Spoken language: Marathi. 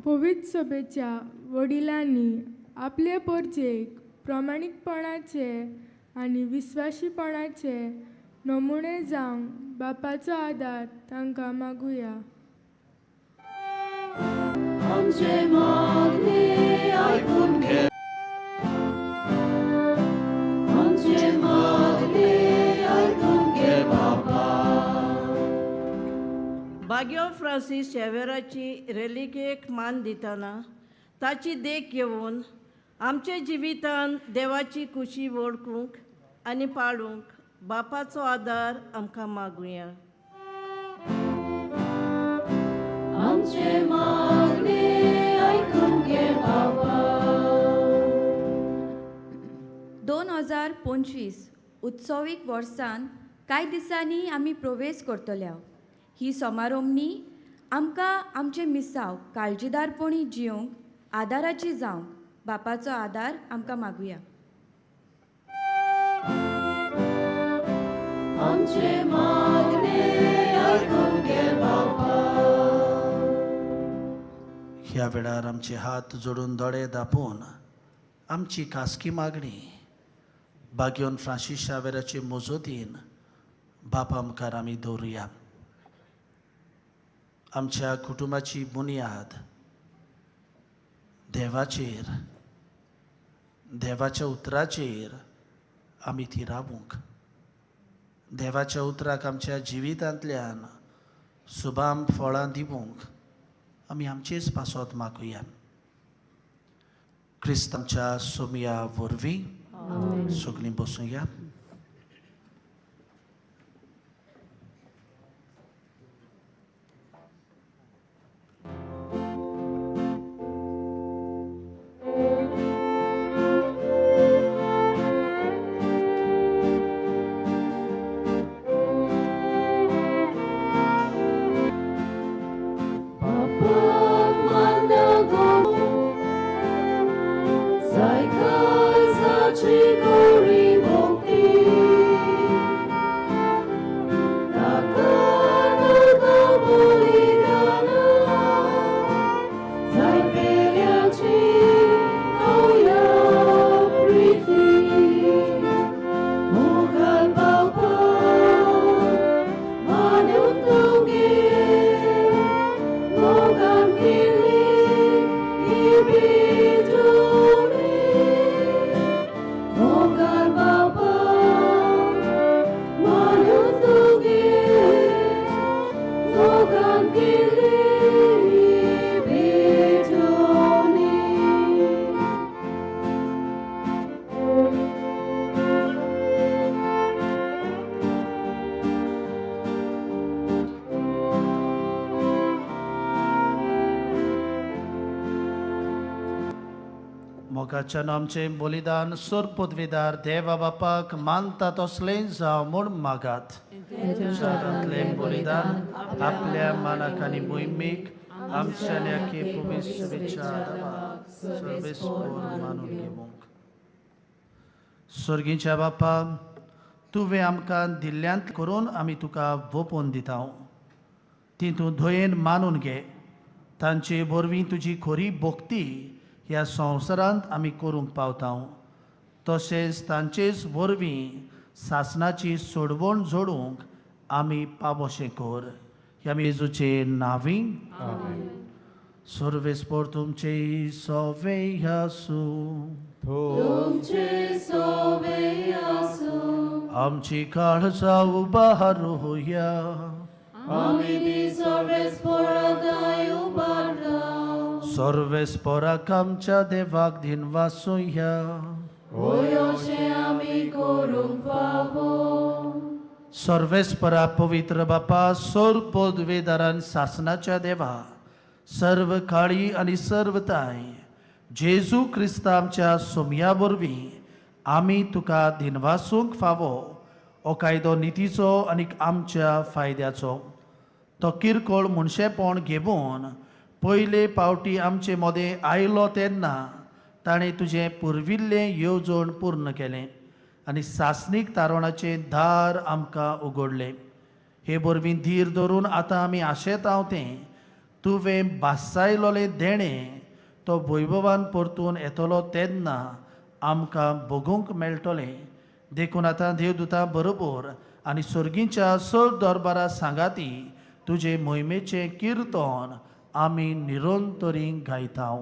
पवित्र सभेच्या वडिलांनी आपले परजेक प्रामाणिकपणाचे आनी विस्वाशीपणाचे नमुणे जावंक बापाचो आदार तांकां मागुया. आमचे मागणे आयकून घे. आमचे मागणे आयकून घे बाबा. भाग्यो फ्रांसीस शेवेराची रेलिकेक मान दितना ताची देख घेवन आमच्या जिवितान देवाची खुशी वळखूंक आनी पाळूंक बापाचो आदार आमकां मागुया. आमचे मागणे आयकून घे बाबा. 2025 उत्सवीक वर्सान कांय दिसांनी आमी प्रवेश करतल्या. ही समारंभनी आमकां आमचे मिसाव काळजीदारपणी जिवंक आदाराची जावंक बापाचो आदार आमकां मागुया. आमचे मागणे आयकून घे बाबा. ह्या वेळार आमचे हात जोडून दोळे धापून आमची खासगी मागणी भाग्योन फ्रांसीस शावेराचे मोजोतीन बापा मुखार आमी दवरुया. आमच्या कुटुंबाची बुनियाद देवाच्या उतराचेर आमी ती रावूंक, देवाच्या उतराक आमच्या जिवितांतल्यान सुभाम फळां दिवंक आमी आमचेच पासत मागुया. क्रिस्तांच्या सोमया वरवीं सगळीं बसूया. मोगाच्या आमचे बलिदान सोर पदवीदार देवा बापाक मानता तसलें जावं म्हूण मागात. बलिदान आपल्या मानाक आनी मोहिमेक आमच्या ल्याके पवित्र विचार सर्वेस्पर मानून घेवंक. स्वर्गीच्या बापा, तुवें आमकां दिल्ल्यांत करून आमी तुका वोपोवन दिता. ती तूं धोयेन मानून घे. तांचे वरवीं तुजी खरी भोक्ती ह्या संवसारांत आमी करूंक पावता. तशेंच तांचेच वरवीं सासणाची सोडवण जोडूंक आमी पावोशें कर. ह्या जेजूचे नांवी. सर्वेस्पर तुमचे सोवे आसूं. तुमचे सोवे आसूं. आमची काळजा उबारूया. आमी बी सर्वेस्पराक उबारता. सर्वेस्पराक आमच्या देवाक दिनवासूया. अशें आमी करूंक फावो. सर्वेस्परा पवित्र बापा, सोर पदवेदारान सासणाच्या देवा, सर्व काळी आनी सर्व ताय जेजू क्रिस्ता आमच्या सोमया वरवीं आमी तुका दिनवासूंक फावो. हो कायदो नितीचो आनी आमच्या फायद्याचो. तो किरकोळ मनशेपण घेवन पयले पावटी आमचे मदें आयलो तेन्ना ताणें तुजें पुर्विल्लें येवजण पूर्ण केलें आनी सासणीक तारणाचें दार आमकां उगडलें. हे वरवीं धीर धरून आतां आमी आशेतांव तें तुवें बासायलोलें देणें तो वैभवान परतून येतलो तेन्ना आमकां भोगूंक मेळटलें. देखून आतां देवदूतां बरोबर आनी सर्गीच्या सर दरबारा सांगाती तुजे मोहिमेचें किर्तन आमी निरंतरी गायतांव.